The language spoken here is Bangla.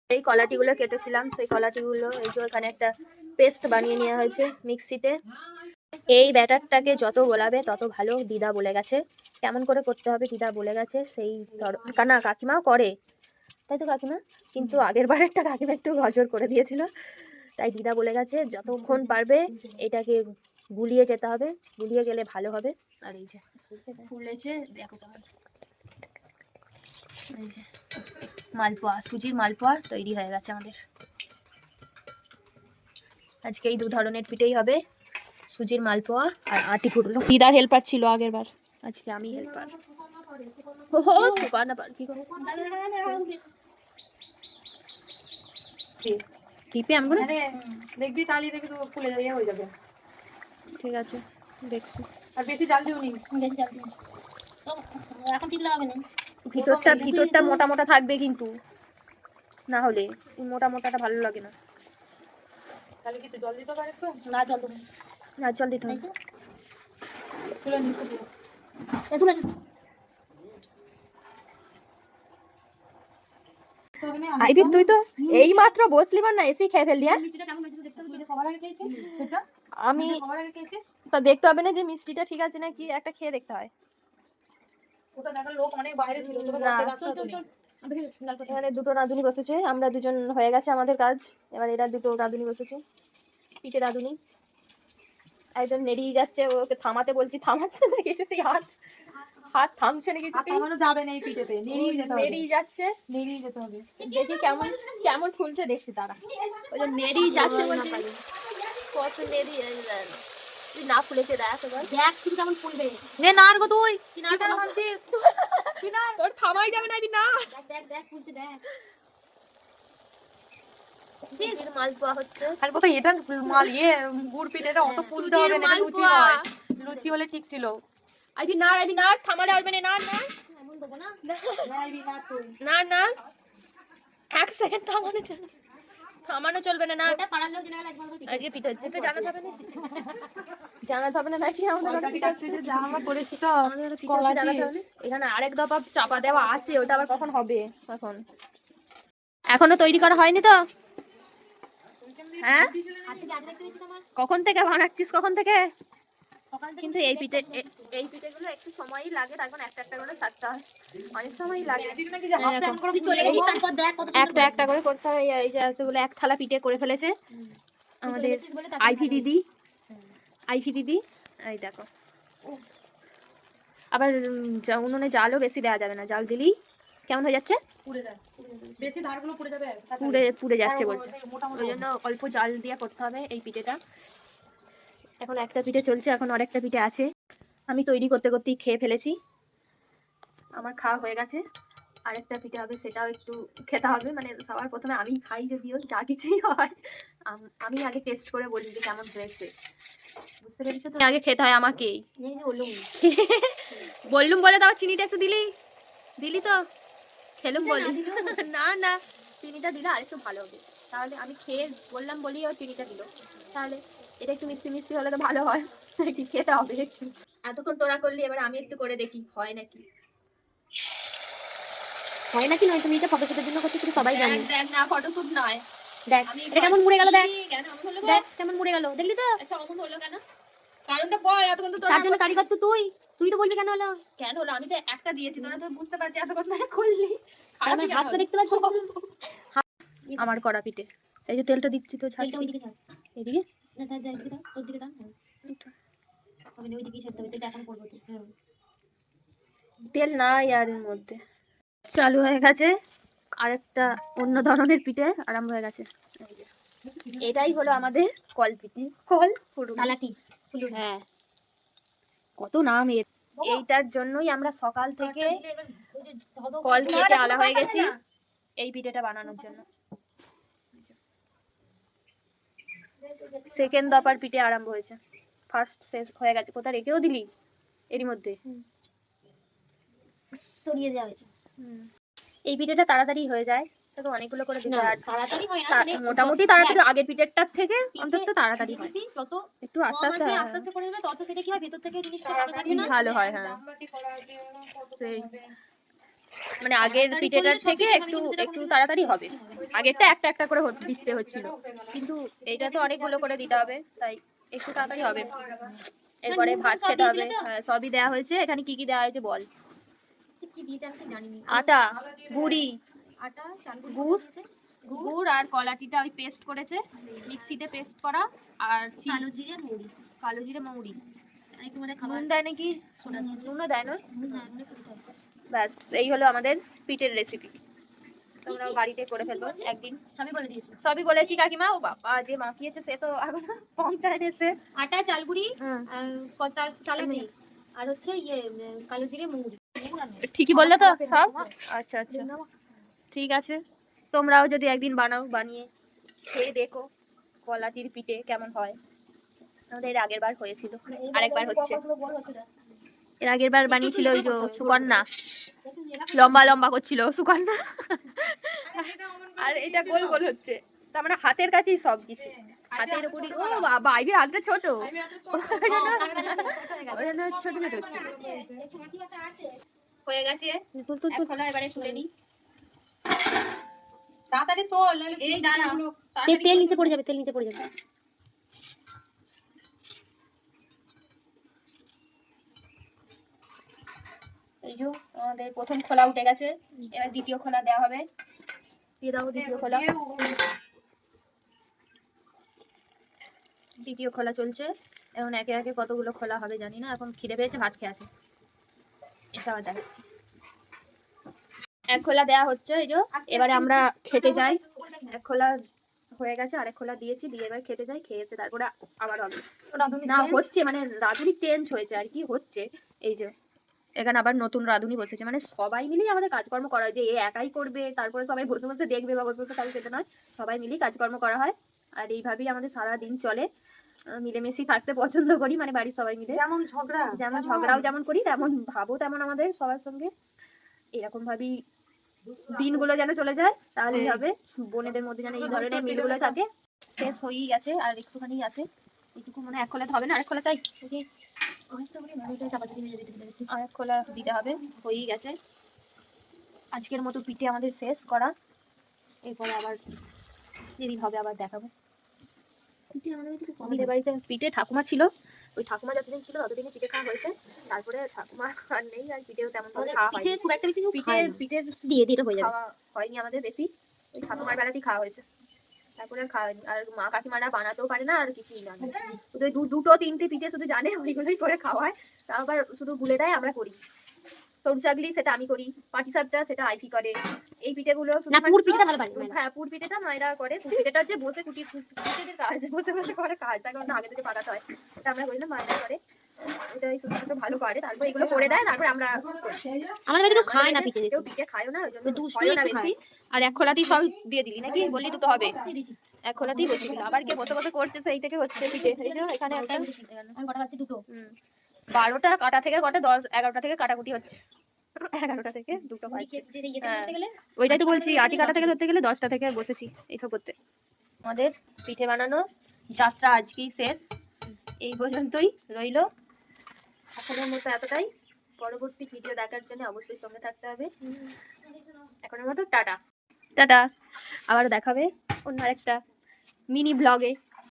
এই কলাটিগুলো কেটেছিলাম, সেই কলাটিগুলো এই যে এখানে একটা পেস্ট বানিয়ে নেওয়া হয়েছে মিক্সিতে। এই ব্যাটারটাকে যত গোলাবে তত ভালো, দিদা বলে গেছে। কেমন করে করতে হবে দিদা বলে গেছে, সেই না কাকিমাও করে, তাই তো কাকিমা? কিন্তু আগের বারেরটা কাকিমা একটু গজর করে দিয়েছিল, তাই দিদা বলে গেছে যতক্ষণ পারবে এটাকে গুলিয়ে যেতে হবে, গুলিয়ে গেলে ভালো হবে। আর এই যে ফুলেছে, দেখো কেমন, এই যে মালপোয়া, সুজির মালপোয়া তৈরি হয়ে গেছে আমাদের। আজকে এই 2 ধরনের পিঠেই হবে, সুজির মালপোয়া আর আটি ফুটলো। দিদার হেল্পার ছিল আগের বার, আজকে আমি হেল্পার। টিপে আমি দেখবি তাহলে দেখবি তো ফুলে যাবে, হয়ে যাবে। ঠিক আছে দেখছি। আর বেশি জাল দিওনি, বেশি জাল দিওনি তো এখন টিপলে হবে না। ভিতরটা মোটা মোটা থাকবে কিন্তু, না হলে মোটা মোটাটা ভালো লাগে না। তাহলে কি জল দিতে পারে? একটু না জল দেবো না, জল দিতে হবে। তুলে নিতে দেবো। আইবি তুই তো এই মাত্র বসলি না, এসেই খেয়ে ফেললি। আমি তা দেখতে হবে না যে মিষ্টিটা ঠিক আছে নাকি, একটা খেয়ে দেখতে হয়। ওটা দেখার লোক অনেক বাইরে ছিল, তোকে এখানে 2টো রাঁধুনি বসেছে, আমরা 2জন হয়ে গেছে আমাদের কাজ। এবার এরা 2টো রাঁধুনি বসেছে, পিঠে রাঁধুনি। একজন নেড়িয়ে যাচ্ছে, ওকে থামাতে বলছি, থামাচ্ছে না কিছুতেই, হাত থামছে না কিছুতেই। থামানো যাবে না এই পিঠেতে, নেড়িয়ে যাচ্ছে, নেড়িয়ে যেতে হবে। দেখি কেমন কেমন ফুলছে দেখছি তারা। ওই যে নেড়িয়ে যাচ্ছে বলছি, কত নেড়িয়ে না ফুলেছে, দেখ এবার দেখ তুই কেমন ফুলবে। নে নার গো তুই কিনার ভাবছিস কিনার, তোর থামাই যাবে না না। দেখ দেখ দেখ ফুলছে দেখ। সুজির মালপোয়া হচ্ছে। আর বাবা এটা মাল গুড় পিঠেটা অত ফুলতে হবে না, লুচি হয়, লুচি হলে ঠিক ছিল। আইবি না থামালে হবে না, না এমন দেবো না, আইবি না তুই না 1 সেকেন্ড থামানো চলবে না। ওটা পাড়ার লোক জেনে গেল একবার পিঠে আজকে পিঠে হচ্ছে তো জানাতে হবে না, জানাতে হবে না নাকি আমাদের পিঠে কাটতে যে যা আমরা করেছি তো কলা জানাতে হবে। এখানে আরেক দফা চাপা দেওয়া আছে, ওটা আবার কখন হবে? এখনো তৈরি করা হয়নি তো? হ্যাঁ, কখন থেকে বানাচ্ছিস, কখন থেকে? কিন্তু এই পিঠেগুলো একটু সময়ই লাগে, তখন একটা একটা করে ছাড়তে হয়, অনেক সময়ই লাগে। একটা একটা করে করতে হয়। এই যে এতগুলো 1 থালা পিঠে করে ফেলেছে আমাদের আইভি দিদি। এই দেখো, আবার উনুনে জালও বেশি দেওয়া যাবে না, জাল দিলেই কেমন হয়ে যাচ্ছে, পুড়ে যায়, বেশি ধারগুলো পুড়ে যাবে, পুড়ে যাচ্ছে বলছে। ওই জন্য অল্প জাল দিয়ে করতে হবে এই পিঠেটা। এখন একটা পিঠে চলছে, এখন আরেকটা পিঠে আছে। আমি তৈরি করতে করতেই খেয়ে ফেলেছি, আমার খাওয়া হয়ে গেছে। আরেকটা পিঠে হবে, সেটাও একটু খেতে হবে, মানে সবার প্রথমে আমি খাই, যদিও যা কিছুই হয় আমি আগে টেস্ট করে বলি যে কেমন হয়েছে, বুঝতে পেরেছো তো? আগে খেতে হয় আমাকেই। বললুম বলে দাও, চিনিটা একটু দিলি তো খেলুম বলি না চিনিটা দিলে আরেকটু ভালো হবে, তাহলে আমি খেয়ে বললাম বলি ও চিনিটা দিল, তাহলে এটা একটু মিষ্টি মিষ্টি হলে তো ভালো হয়। কি খেতে হবে একটু, এতক্ষণ তোরা করলি, এবার আমি একটু করে দেখি হয় নাকি নয়। তুমি এটা ফটোশুটের জন্য করছো, তুমি সবাই জানো। দেখ না, ফটোশুট নয়, দেখ এটা কেমন মুড়ে গেল, দেখ কেমন মুড়ে গেল, দেখলি তো? আচ্ছা অমন হলো কেন, কারণটা বল। এতক্ষণ তো তার জন্য কারিগর তো তুই তো বলবি কেন হলো, আমি তো একটা দিয়েছি, তোরা তো বুঝতে পারছি এতক্ষণ ধরে করলি, আমার হাতটা দেখতে পাচ্ছিস আমার কড়া পিঠে। এই যে তেলটা দিচ্ছি তো, ছাড় এদিকে এদিকে তেল নাই আর এর মধ্যে। চালু হয়ে গেছে আরেকটা অন্য ধরনের পিঠে, আরম্ভ হয়ে গেছে। এটাই হলো আমাদের কল পিঠে, হ্যাঁ কত নাম এর। এইটার জন্যই আমরা সকাল থেকে কল কেটে আলা হয়ে গেছি এই পিঠেটা বানানোর জন্য। সেকেন্ড দফার পিঠে আরম্ভ হয়েছে, ফার্স্ট শেষ হয়ে গেছে। কোথা রেখেও দিলি এরই মধ্যে সরিয়ে দেওয়া হয়েছে। এই পিঠেটা তাড়াতাড়ি হয়ে যায়, তো অনেকগুলো করে দিতে হয়, তাড়াতাড়ি হয় না মোটামুটি তাড়াতাড়ি, আগের পিঠেটার থেকে অন্তত তাড়াতাড়ি হয়, যত একটু আস্তে আস্তে করে নেবে তত সেটা কি হয়, ভেতর থেকে জিনিসটা ভালো হয়। হ্যাঁ মানে আগের পিঠেটার থেকে একটু একটু তাড়াতাড়ি হবে। আগেরটা একটা একটা করে দিতে হচ্ছিল, কিন্তু এইটা তো অনেকগুলো করে দিতে হবে, তাই একটু তাড়াতাড়ি হবে। এরপরে ভাত খেতে হবে। হ্যাঁ, সবই দেওয়া হয়েছে। এখানে কি কি দেওয়া হয়েছে বল? কি দিয়েছে আমি ঠিক জানিনি। আটা, গুড়ি, আটা, চাল গুড়, গুড় আর কলাটিটা ওই পেস্ট করেছে, মিক্সিতে পেস্ট করা, আর কালো জিরে, মৌরি কালো জিরে, মৌরি। আর একটু মধ্যে খাবার নুন দেয় নাকি? সোডা দিয়েছে। নুনও দেয় না? নুন হ্যাঁ নুন একটু দিতে হবে। ব্যাস, এই হলো আমাদের পিঠের রেসিপি। তোমরা বাড়িতে করে ফেলবো একদিন। সবই বলে দিয়েছি। সবই বলেছি কাকিমা। ও বাবা, যে মাখিয়েছে সে তো এখন পৌঁছায় এসে। আটা, চালগুড়ি, হুম। চালাতে আর হচ্ছে কালো জিরে, মৌরি। ঠিকই বললে তো সব? আচ্ছা আচ্ছা, ঠিক আছে। তোমরাও যদি একদিন বানাও, বানিয়ে খেয়ে দেখো কলাটির পিঠে কেমন হয়। আমাদের এর আগের বার হয়েছিল, আরেকবার হচ্ছে। এর আগের বার বানিয়েছিল ওই যে সুকন্যা, লম্বা লম্বা করছিল সুকন্যা, আর এটা গোল গোল হচ্ছে। তার মানে হাতের কাছেই সব কিছু, হাতের উপরই। ও বাবা, আইবির হাতটা ছোট, ছোট ছোট হচ্ছে। হয়ে গেছে, এখন এবারে তুলে নিই। তাড়াতাড়ি তোল, এই দাঁড়া, তেল নিচে পড়ে যাবে, তেল নিচে পড়ে যাবে। এই যে আমাদের প্রথম খোলা উঠে গেছে, এবার দ্বিতীয় খোলা দেওয়া হবে। দিয়ে দাও দ্বিতীয় খোলা। দ্বিতীয় খোলা চলছে। এখন একে একে কতগুলো খোলা হবে জানি না। এখন খিদে পেয়েছে, ভাত খেয়ে আছে। এটা আবার দেখাচ্ছি। এক খোলা দেওয়া হচ্ছে, এই যে এবারে আমরা খেতে যাই। এক খোলা হয়ে গেছে, আরেক খোলা দিয়েছি, দিয়ে এবার খেতে যাই। খেয়ে এসে তারপরে আবার হবে না, হচ্ছে মানে রাঁধুনি চেঞ্জ হয়েছে আর কি, হচ্ছে। এই যে এখানে আবার নতুন রাঁধুনি বসেছে, মানে সবাই মিলেই আমাদের কাজকর্ম করা হয়। যে এ একাই করবে তারপরে সবাই বসে বসে দেখবে বা বসে বসে কাজ খেতে নয়, সবাই মিলেই কাজকর্ম করা হয়। আর এইভাবেই আমাদের সারা দিন চলে। মিলেমিশে থাকতে পছন্দ করি, মানে বাড়ির সবাই মিলে। যেমন ঝগড়া, যেমন ঝগড়াও যেমন করি, তেমন ভাবও তেমন আমাদের সবার সঙ্গে। এরকম ভাবেই দিনগুলো যেন চলে যায়, তাহলেই হবে। বোনেদের মধ্যে যেন এই ধরনের মিলগুলো থাকে। শেষ হয়েই গেছে, আর একটুখানি আছে। এইটুকু মনে হয় এক খোলা হবে না, আরেক খোলা চাই। আর এক খোলা দিতে হবে, হয়েই গেছে। আজকের মতো পিঠে আমাদের শেষ করা। এরপরে আবার যেদিন হবে আবার দেখাবো। আমাদের বাড়িতে পিঠে ঠাকুমা ছিল, ওই ঠাকুমা যতদিন ছিল ততদিনই পিঠে খাওয়া হয়েছে। তারপরে ঠাকুমা আর নেই, আর পিঠেও তেমন ভাবে খাওয়া হয়নি। খুব একটা বেশি পিঠের দিয়ে দিয়ে হয়ে যাবে। খাওয়া হয়নি আমাদের বেশি, ওই ঠাকুমার বেলাতেই খাওয়া হয়েছে। তারপরে আর খাওয়া হয়নি। আর মা কাকিমারা বানাতেও পারে না, আর কিছুই না, শুধু ওই দুটো তিনটে পিঠে শুধু জানে, ওইগুলোই করে খাওয়া হয়। তা আবার শুধু গুলে দেয়, আমরা করি। সরু চাগলি সেটা আমি করি, পাটি সাপটা সেটা আইটি করে। এই পিঠেগুলো না, পুর পিঠাটা ভালো পারে মায়েরা। হ্যাঁ, পুর পিঠেটা মায়েরা করে। পুর পিঠেটা হচ্ছে বসে কুটিদের কাজ, বসে বসে করে কাজ, তার কারণে আগে থেকে পাকাতে হয়। এটা আমরা করি না, মায়েরা করে। এটা এই সুন্দর ভালো পারে, তারপর এগুলো করে দেয়, তারপর আমরা করি। আমাদের বাড়িতে কেউ খায় না পিঠে, কেউ পিঠে খায়ও না, ওই জন্য দুষ্টুই হয়ও না একটু বেশি। আর এক খোলাতেই সব দিয়ে দিলি নাকি? বললি দুটো হবে, এক খোলাতেই বসে দিল। আবার কে বসে বসে করছে, সেই থেকে হচ্ছে পিঠে। এই যে এখানে একটা, আমি কটা পাচ্ছি দুটো। 12টা কাটা থেকে কটা 10-11টা থেকে কাটাকুটি হচ্ছে, 11টা থেকে দুটো পাচ্ছি। ওইটাই তো বলছি, আটি কাটা থেকে ধরতে গেলে 10টা থেকে বসেছি এইসব করতে। আমাদের পিঠে বানানো যাত্রা আজকেই শেষ, এই পর্যন্তই রইলো। এখনের মতো এতটাই। পরবর্তী ভিডিও দেখার জন্য অবশ্যই সঙ্গে থাকতে হবে। এখনের মতো টাটা টাটা, আবার দেখাবে অন্য আরেকটা মিনি ব্লগে।